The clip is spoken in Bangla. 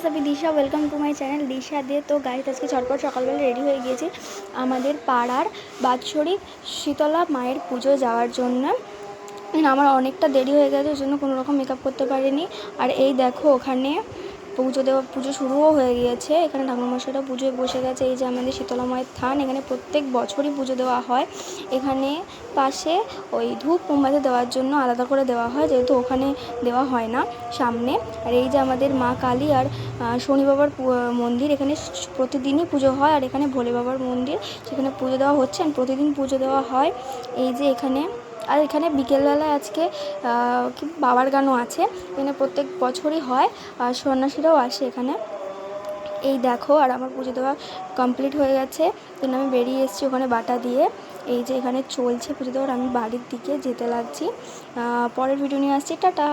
সবই দিশা, ওয়েলকাম টু মাই চ্যানেল দিশা দে। তো গাইজ আজকে চটপট সকালবেলা রেডি হয়ে গিয়েছি আমাদের পাড়ার বাৎসরিক শীতলা মায়ের পুজো যাওয়ার জন্য। আমার অনেকটা দেরি হয়ে গেছে, ওই জন্য কোনো রকম মেকআপ করতে পারিনি। আর এই দেখো ওখানে পুজো শুরুও হয়ে গিয়েছে। এখানে ঠাকুরমশাইরা পুজোয় বসে গেছে। এই যে আমাদের শীতলা মায়ের থান, এখানে প্রত্যেক বছরই পুজো দেওয়া হয়। এখানে পাশে ওই ধূপ মোমবাতি দেওয়ার জন্য আলাদা করে দেওয়া হয়, যেহেতু ওখানে দেওয়া হয় না সামনে। আর এই যে আমাদের মা কালী আর শনি বাবার মন্দির, এখানে প্রতিদিনই পুজো হয়। আর এখানে ভোলে বাবার মন্দির, সেখানে পুজো দেওয়া হচ্ছে, আর প্রতিদিন পুজো দেওয়া হয়। এই যে এখানে, আর এখানে বিকেলবেলায় আজকে কি বাবার গানও আছে। এখানে প্রত্যেক বছরই হয়, আর সন্ন্যাসীরাও আসে এখানে। এই দেখো, আর আমার পুজো দেওয়া কমপ্লিট হয়ে গেছে, কিন্তু আমি বেরিয়ে এসেছি ওখানে বাটা দিয়ে। এই যে এখানে চলছে পুজো দেওয়ার, আমি বাড়ির দিকে যেতে লাগছি। পরের ভিডিও নিয়ে আসছি, টাটা।